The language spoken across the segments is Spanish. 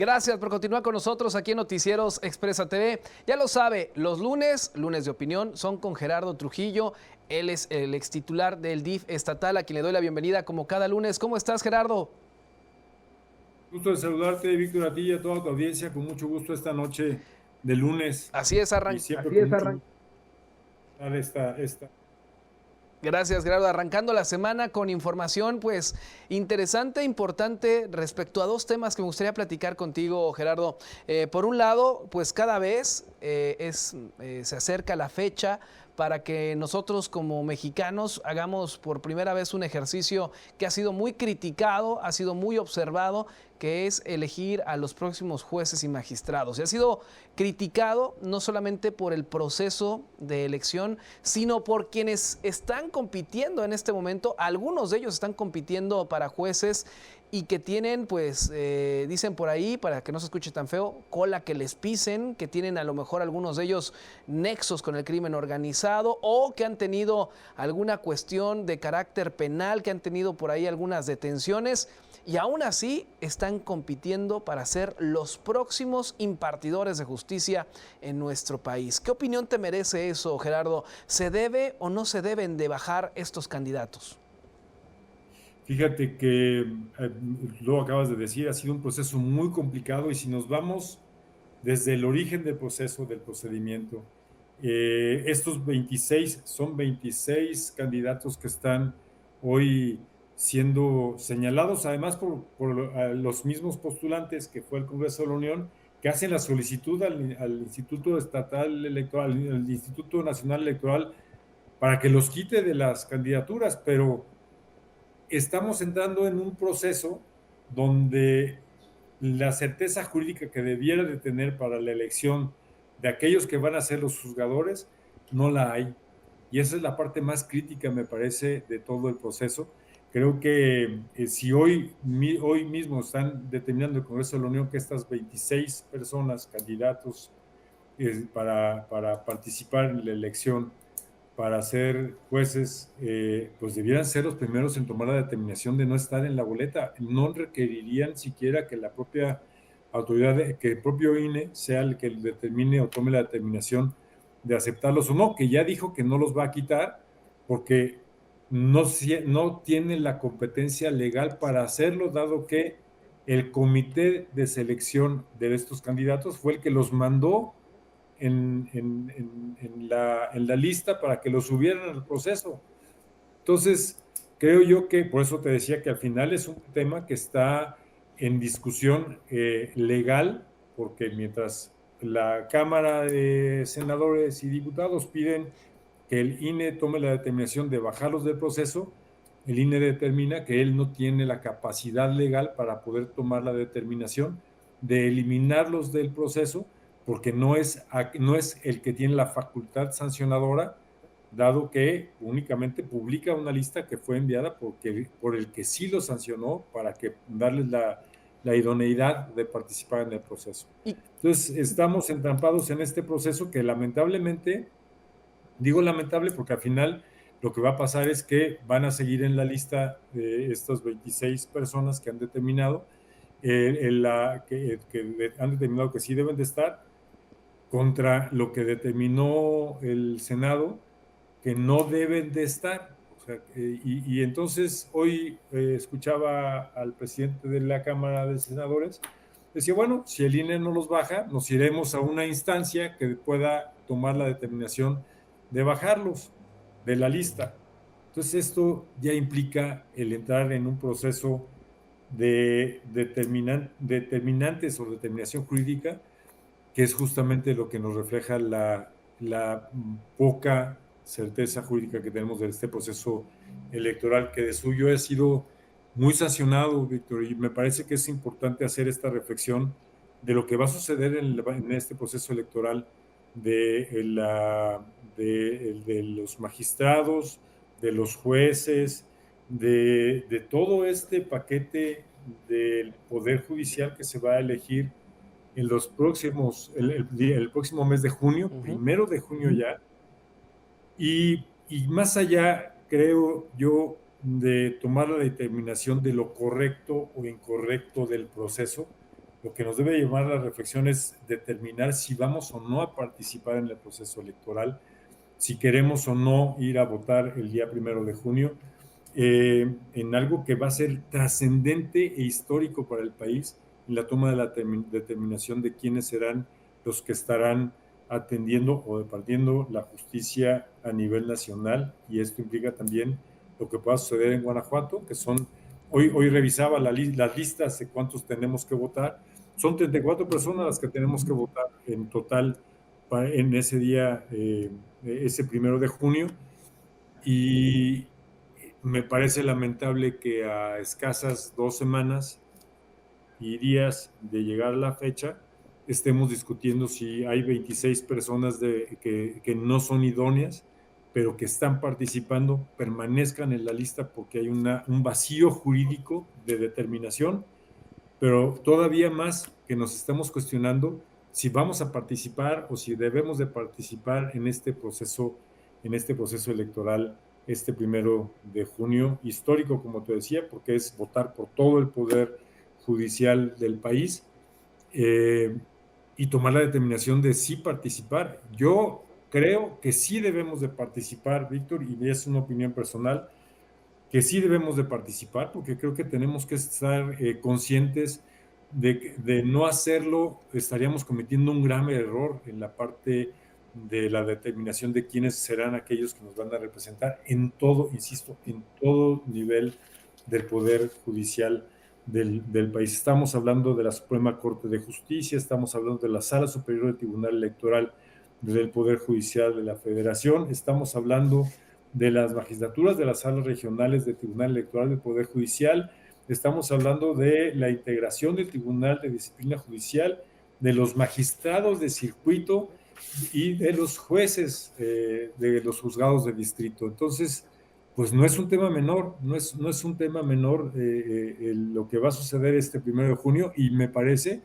Gracias por continuar con nosotros aquí en Noticieros Expresa TV. Ya lo sabe, los lunes de opinión, son con Gerardo Trujillo. Él es el ex titular del DIF estatal, a quien le doy la bienvenida como cada lunes. ¿Cómo estás, Gerardo? Gusto de saludarte, Víctor, a ti y a toda tu audiencia, con mucho gusto esta noche de lunes Así es, y arran siempre con mucho gusto dar esta. Gracias, Gerardo. Arrancando la semana con información, pues interesante, importante respecto a dos temas que me gustaría platicar contigo, Gerardo. Por un lado, pues cada vez se acerca la fecha para que nosotros como mexicanos hagamos por primera vez un ejercicio que ha sido muy criticado, ha sido muy observado, que es elegir a los próximos jueces y magistrados. Y ha sido criticado no solamente por el proceso de elección, sino por quienes están compitiendo en este momento. Algunos de ellos están compitiendo para jueces y que tienen, pues, dicen por ahí, para que no se escuche tan feo, cola que les pisen, que tienen a lo mejor algunos de ellos nexos con el crimen organizado o que han tenido alguna cuestión de carácter penal, que han tenido por ahí algunas detenciones y aún así están compitiendo para ser los próximos impartidores de justicia en nuestro país. ¿Qué opinión te merece eso, Gerardo? ¿Se debe o no se deben de bajar estos candidatos? Fíjate que lo acabas de decir, ha sido un proceso muy complicado y si nos vamos desde el origen del proceso, del procedimiento, estos 26 son 26 candidatos que están hoy siendo señalados, además por los mismos postulantes que fue el Congreso de la Unión, que hacen la solicitud al Instituto Estatal Electoral, al Instituto Nacional Electoral, para que los quite de las candidaturas, pero estamos entrando en un proceso donde la certeza jurídica que debiera de tener para la elección de aquellos que van a ser los juzgadores, no la hay. Y esa es la parte más crítica, me parece, de todo el proceso. Creo que si hoy mismo están determinando el Congreso de la Unión que estas 26 personas, candidatos para participar en la elección, para ser jueces, pues debieran ser los primeros en tomar la determinación de no estar en la boleta. No requerirían siquiera que la propia autoridad, que el propio INE sea el que determine o tome la determinación de aceptarlos o no, que ya dijo que no los va a quitar porque no tiene la competencia legal para hacerlo, dado que el comité de selección de estos candidatos fue el que los mandó en la lista para que lo subieran al proceso. Entonces, creo yo que, por eso te decía que al final es un tema que está en discusión legal, porque mientras la Cámara de Senadores y Diputados piden que el INE tome la determinación de bajarlos del proceso, el INE determina que él no tiene la capacidad legal para poder tomar la determinación de eliminarlos del proceso, porque no es el que tiene la facultad sancionadora, dado que únicamente publica una lista que fue enviada por el que sí lo sancionó para que darles la idoneidad de participar en el proceso. Y Entonces, estamos entrampados en este proceso que lamentablemente, digo lamentable porque al final lo que va a pasar es que van a seguir en la lista de estas 26 personas que han determinado, que han determinado que sí deben de estar, contra lo que determinó el Senado, que no deben de estar. O sea, y entonces hoy escuchaba al presidente de la Cámara de Senadores, decía, bueno, si el INE no los baja, nos iremos a una instancia que pueda tomar la determinación de bajarlos de la lista. Entonces esto ya implica el entrar en un proceso de determinantes o determinación jurídica, que es justamente lo que nos refleja la poca certeza jurídica que tenemos de este proceso electoral, que de suyo ha sido muy sancionado, Víctor, y me parece que es importante hacer esta reflexión de lo que va a suceder en este proceso electoral de los magistrados, de los jueces, de todo este paquete del Poder Judicial que se va a elegir en los el próximo mes de junio, ujú. 1 de junio ya, y más allá, creo yo, de tomar la determinación de lo correcto o incorrecto del proceso, Lo que nos debe llevar a la reflexión es determinar si vamos o no a participar en el proceso electoral, si queremos o no ir a votar el día 1 de junio, en algo que va a ser trascendente e histórico para el país, en la toma de la determinación de quiénes serán los que estarán atendiendo o departiendo la justicia a nivel nacional, y esto implica también lo que pueda suceder en Guanajuato, que son, hoy revisaba las listas de cuántos tenemos que votar, son 34 personas las que tenemos que votar en total en ese día, ese 1 de junio, y me parece lamentable que a escasas 2 semanas y días de llegar a la fecha estemos discutiendo si hay 26 personas que no son idóneas, pero que están participando, permanezcan en la lista porque hay un vacío jurídico de determinación, pero todavía más que nos estamos cuestionando si vamos a participar o si debemos de participar en este proceso electoral, 1 de junio, histórico, como te decía, porque es votar por todo el poder judicial del país, y tomar la determinación de sí participar. Yo creo que sí debemos de participar, Víctor, y es una opinión personal, que sí debemos de participar, porque creo que tenemos que estar conscientes de no hacerlo, estaríamos cometiendo un grave error en la parte de la determinación de quiénes serán aquellos que nos van a representar en todo, insisto, en todo nivel del poder judicial del país. Estamos hablando de la Suprema Corte de Justicia, estamos hablando de la Sala Superior del Tribunal Electoral del Poder Judicial de la Federación, estamos hablando de las magistraturas de las salas regionales del Tribunal Electoral del Poder Judicial, estamos hablando de la integración del Tribunal de Disciplina Judicial, de los magistrados de circuito y de los jueces de los juzgados de distrito. Entonces, pues no es un tema menor, no es un tema menor lo que va a suceder 1 de junio, y me parece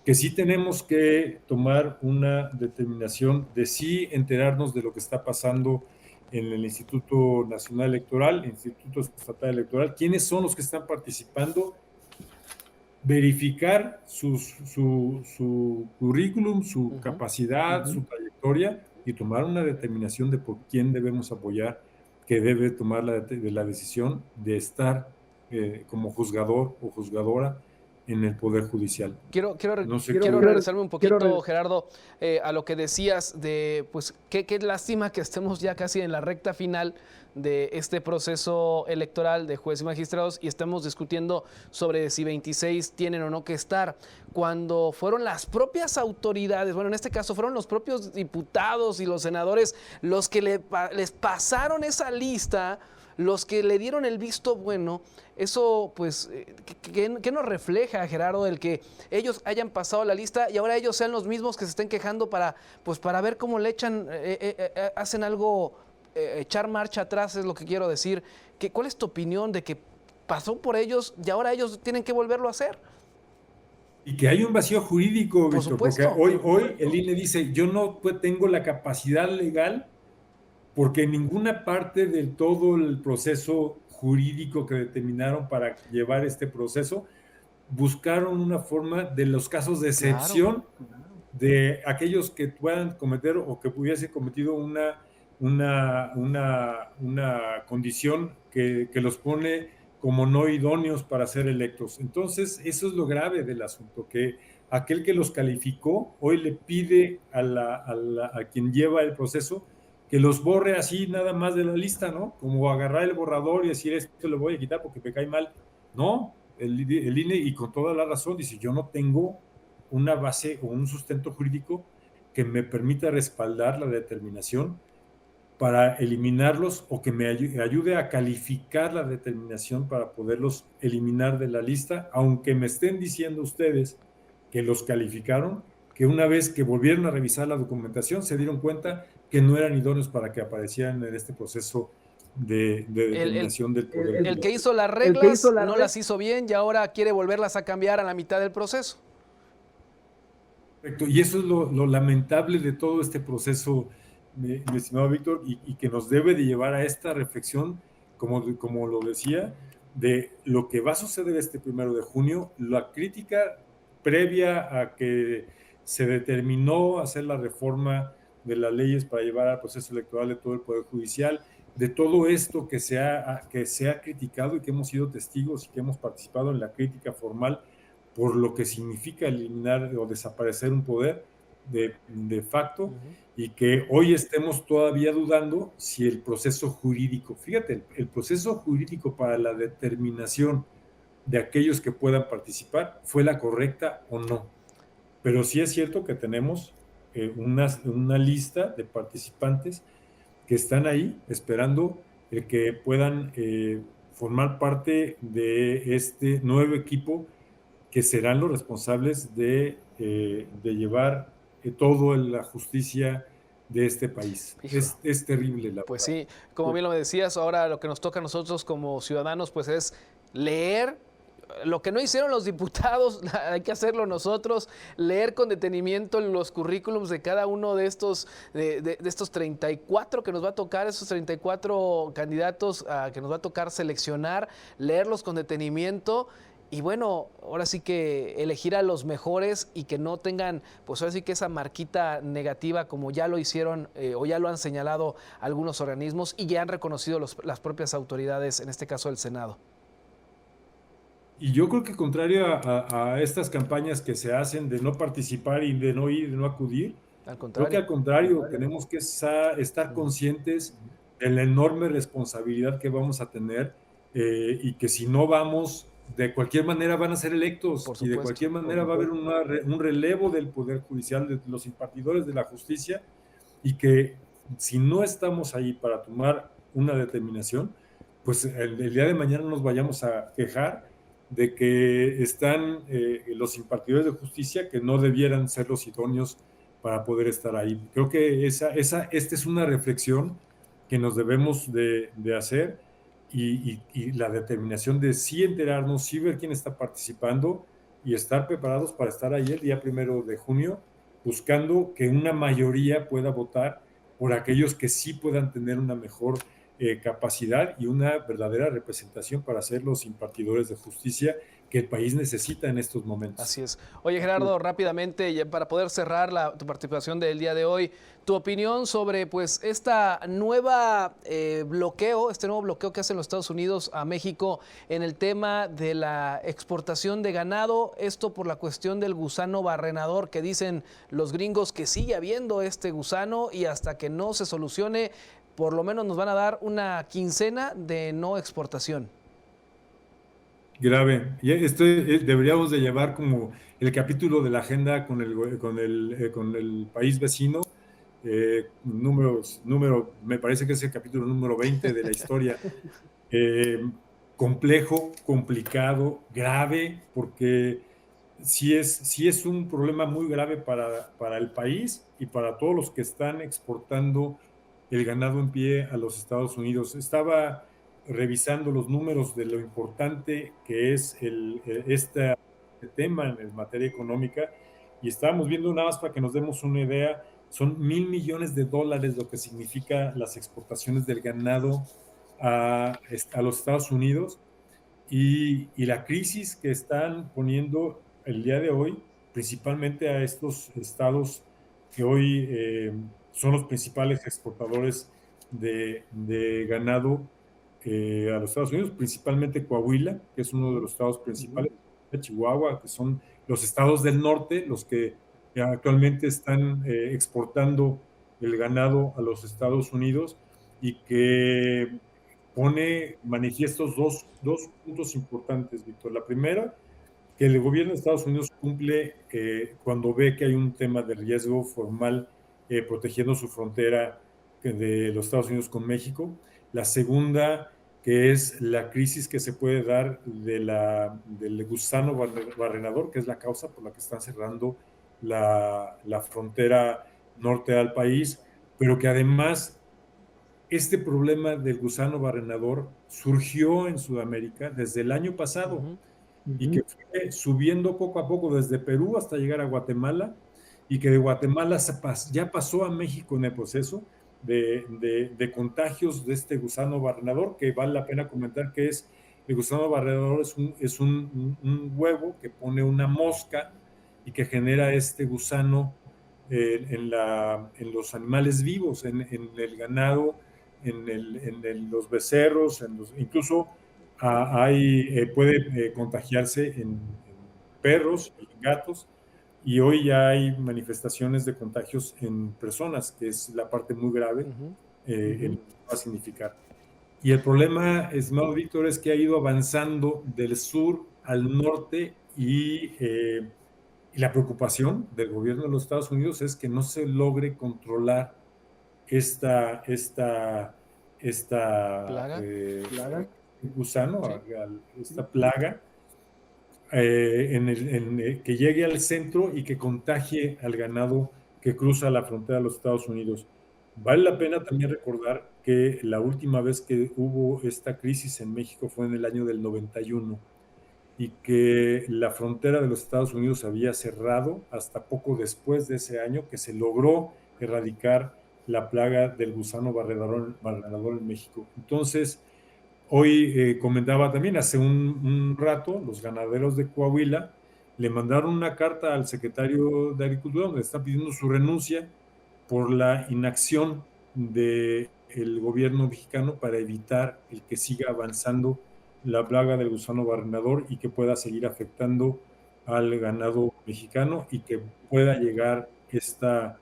que sí tenemos que tomar una determinación de sí enterarnos de lo que está pasando en el Instituto Nacional Electoral, el Instituto Estatal Electoral, quiénes son los que están participando, verificar su currículum, su capacidad, su trayectoria, y tomar una determinación de por quién debemos apoyar, que debe tomar la decisión de estar como juzgador o juzgadora en el Poder Judicial. Quiero No sé regresarme un poquito, Gerardo, a lo que decías de, pues, qué lástima que estemos ya casi en la recta final de este proceso electoral de jueces y magistrados y estemos discutiendo sobre si 26 tienen o no que estar, cuando fueron las propias autoridades, bueno, en este caso fueron los propios diputados y los senadores los que les pasaron esa lista, los que le dieron el visto bueno. Eso, pues, ¿qué nos refleja, Gerardo, el que ellos hayan pasado la lista y ahora ellos sean los mismos que se estén quejando para ver cómo le echan, hacen algo, echar marcha atrás, es lo que quiero decir? ¿Cuál es tu opinión de que pasó por ellos y ahora ellos tienen que volverlo a hacer? Y que hay un vacío jurídico, Por Víctor, porque supuesto. hoy el INE dice, yo no tengo la capacidad legal, porque en ninguna parte de todo el proceso jurídico que determinaron para llevar este proceso buscaron una forma de los casos de excepción, de aquellos que puedan cometer o que hubiesen cometido una condición que los pone como no idóneos para ser electos. Entonces, eso es lo grave del asunto, que aquel que los calificó hoy le pide a quien lleva el proceso que los borre así nada más de la lista, ¿no? Como agarrar el borrador y decir, esto lo voy a quitar porque me cae mal. No, el INE, y con toda la razón, dice, yo no tengo una base o un sustento jurídico que me permita respaldar la determinación para eliminarlos, o que me ayude a calificar la determinación para poderlos eliminar de la lista, aunque me estén diciendo ustedes que los calificaron, que una vez que volvieron a revisar la documentación se dieron cuenta que no eran idóneos para que aparecieran en este proceso de determinación del poder. El que hizo las reglas no las hizo bien y ahora quiere volverlas a cambiar a la mitad del proceso. Perfecto. Y eso es lo lamentable de todo este proceso, mi estimado Víctor, y que nos debe de llevar a esta reflexión, como lo decía, de lo que va a suceder 1 de junio, la crítica previa a que se determinó hacer la reforma de las leyes para llevar al proceso electoral de todo el Poder Judicial, de todo esto que se ha criticado y que hemos sido testigos y que hemos participado en la crítica formal por lo que significa eliminar o desaparecer un poder de facto, y que hoy estemos todavía dudando si el proceso jurídico, fíjate, el proceso jurídico para la determinación de aquellos que puedan participar fue la correcta o no. Pero sí es cierto que tenemos una lista de participantes que están ahí esperando que puedan formar parte de este nuevo equipo que serán los responsables de llevar toda la justicia de este país. Es terrible la Pues verdad. sí, como bien lo decías, ahora lo que nos toca a nosotros como ciudadanos pues es leer lo que no hicieron los diputados, hay que hacerlo nosotros, leer con detenimiento los currículums de cada uno de estos, de estos 34 que nos va a tocar, esos 34 candidatos que nos va a tocar seleccionar, leerlos con detenimiento. Y bueno, ahora sí que elegir a los mejores y que no tengan, pues ahora sí que esa marquita negativa como ya lo hicieron o ya lo han señalado algunos organismos y ya han reconocido las propias autoridades, en este caso el Senado. Y yo creo que contrario a estas campañas que se hacen de no participar y de no ir, de no acudir, creo que al contrario, tenemos que estar conscientes de la enorme responsabilidad que vamos a tener y que si no vamos, de cualquier manera van a ser electos y de cualquier manera va a haber un relevo del Poder Judicial, de los impartidores de la justicia, y que si no estamos ahí para tomar una determinación, pues el día de mañana nos vayamos a quejar de que están los impartidores de justicia que no debieran ser los idóneos para poder estar ahí. Creo que esta es una reflexión que nos debemos de hacer y la determinación de sí enterarnos, sí ver quién está participando y estar preparados para estar ahí el día 1 de junio, buscando que una mayoría pueda votar por aquellos que sí puedan tener una mejor capacidad y una verdadera representación para ser los impartidores de justicia que el país necesita en estos momentos. Así es. Oye, Gerardo, rápidamente, ya para poder cerrar tu participación del día de hoy, tu opinión sobre pues esta nueva bloqueo, este nuevo bloqueo que hacen los Estados Unidos a México en el tema de la exportación de ganado, esto por la cuestión del gusano barrenador, que dicen los gringos que sigue habiendo este gusano y hasta que no se solucione, por lo menos nos van a dar una quincena de no exportación. Grave. Y esto deberíamos de llevar como el capítulo de la agenda con el país vecino, me parece que es el capítulo número 20 de la historia. Complejo, complicado, grave, porque sí es un problema muy grave para el país y para todos los que están exportando el ganado en pie a los Estados Unidos. Estaba revisando los números de lo importante que es este tema en materia económica y estábamos viendo, nada más para que nos demos una idea, son $1,000 millones lo que significa las exportaciones del ganado a los Estados Unidos y la crisis que están poniendo el día de hoy, principalmente a estos estados que hoy son los principales exportadores de ganado a los Estados Unidos, principalmente Coahuila, que es uno de los estados principales, Chihuahua, que son los estados del norte, los que actualmente están exportando el ganado a los Estados Unidos y que pone manifiestos dos puntos importantes, Víctor. La primera, que el gobierno de Estados Unidos cumple cuando ve que hay un tema de riesgo formal protegiendo su frontera de los Estados Unidos con México. La segunda, que es la crisis que se puede dar del gusano barrenador, que es la causa por la que están cerrando la frontera norte al país, pero que además este problema del gusano barrenador surgió en Sudamérica desde el año pasado y que fue subiendo poco a poco desde Perú hasta llegar a Guatemala y que de Guatemala ya pasó a México en el proceso de contagios de este gusano barrenador, que vale la pena comentar que el gusano barrenador es un huevo que pone una mosca y que genera este gusano en los animales vivos, en el ganado, los becerros, incluso puede contagiarse en perros y en gatos, y hoy ya hay manifestaciones de contagios en personas, que es la parte muy grave en lo que va a significar. Y el problema, estimado Víctor, es que ha ido avanzando del sur al norte y la preocupación del gobierno de los Estados Unidos es que no se logre controlar esta ¿Plaga? gusano, Sí. esta plaga, que llegue al centro y que contagie al ganado que cruza la frontera de los Estados Unidos. Vale la pena también recordar que la última vez que hubo esta crisis en México fue en el año del 91 y que la frontera de los Estados Unidos había cerrado hasta poco después de ese año que se logró erradicar la plaga del gusano barredador en México. Entonces, hoy comentaba también, hace un rato, los ganaderos de Coahuila le mandaron una carta al secretario de Agricultura donde están pidiendo su renuncia por la inacción del gobierno mexicano para evitar el que siga avanzando la plaga del gusano barrenador y que pueda seguir afectando al ganado mexicano y que pueda llegar esta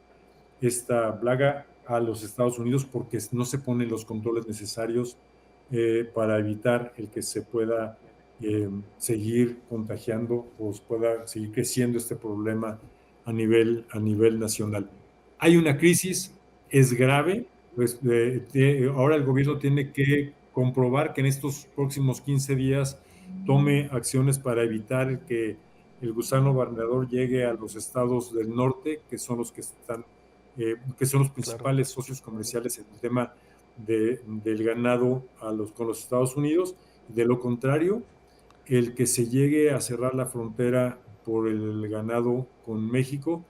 plaga a los Estados Unidos porque no se ponen los controles necesarios para evitar el que se pueda seguir contagiando o pueda seguir creciendo este problema a nivel nacional. Hay una crisis, es grave, pues ahora el gobierno tiene que comprobar que en estos próximos 15 días tome acciones para evitar que el gusano barrenador llegue a los estados del norte, que son los que están, que son los principales socios comerciales en el tema del ganado con los Estados Unidos. De lo contrario, el que se llegue a cerrar la frontera por el ganado con México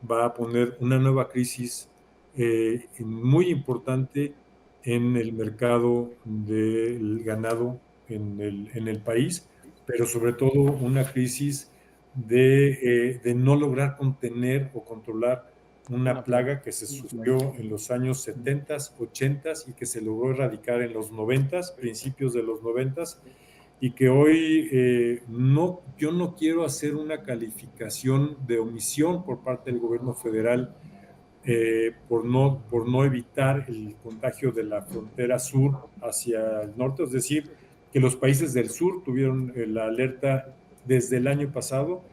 va a poner una nueva crisis muy importante en el mercado del ganado en el país, pero sobre todo una crisis de no lograr contener o controlar una plaga que se sufrió en los años 70, 80 y que se logró erradicar en los 90, principios de los 90, y que hoy yo no quiero hacer una calificación de omisión por parte del gobierno federal por no evitar el contagio de la frontera sur hacia el norte, es decir, que los países del sur tuvieron la alerta desde el año pasado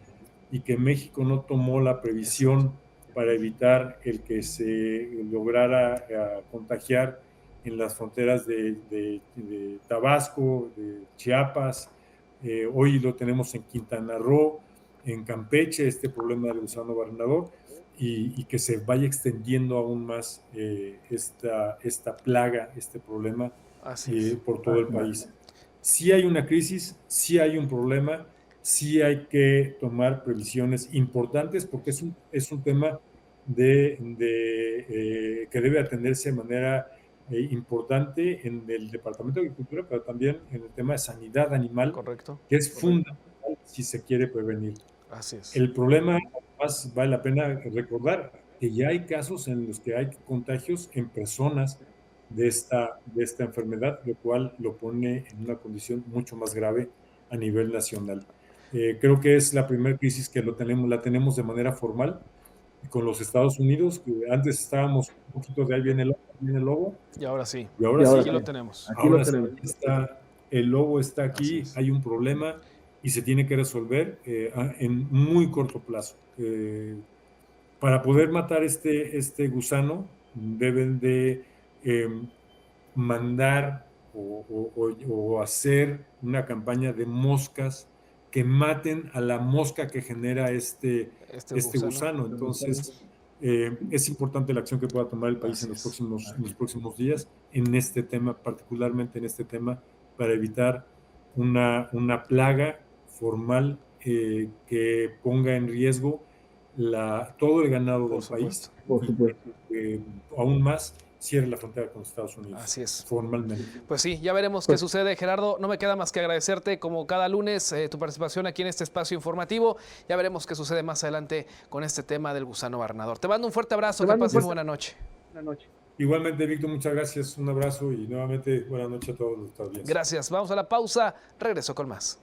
y que México no tomó la previsión para evitar el que se lograra contagiar en las fronteras de Tabasco, de Chiapas. Hoy lo tenemos en Quintana Roo, en Campeche, este problema del gusano barrenador, y que se vaya extendiendo aún más esta plaga, este problema por todo el país. Sí hay una crisis, sí hay un problema, sí hay que tomar previsiones importantes porque es un tema que debe atenderse de manera importante en el Departamento de Agricultura, pero también en el tema de sanidad animal, que es fundamental si se quiere prevenir. Así es. El problema, más vale la pena recordar que ya hay casos en los que hay contagios en personas de esta enfermedad, lo cual lo pone en una condición mucho más grave a nivel nacional. Creo que es la primera crisis que la tenemos de manera formal con los Estados Unidos, que antes estábamos un poquito de ahí viene el lobo. Y ahora sí. Y ahora sí, aquí lo tenemos. Ahora sí el lobo está aquí, hay un problema y se tiene que resolver en muy corto plazo. Para poder matar este gusano, deben de mandar o hacer una campaña de moscas que maten a la mosca que genera este gusano. Entonces, es importante la acción que pueda tomar el país en los próximos días en este tema, particularmente en este tema, para evitar una plaga formal que ponga en riesgo todo el ganado del país, aún más cierre la frontera con Estados Unidos. Así es. Formalmente. Pues sí, ya veremos qué sucede, Gerardo. No me queda más que agradecerte, como cada lunes, tu participación aquí en este espacio informativo. Ya veremos qué sucede más adelante con este tema del gusano barrenador. Te mando un fuerte abrazo, que pases buena noche. Igualmente, Víctor, muchas gracias. Un abrazo y nuevamente buenas noches a todos los que están viendo. Gracias. Vamos a la pausa. Regreso con más.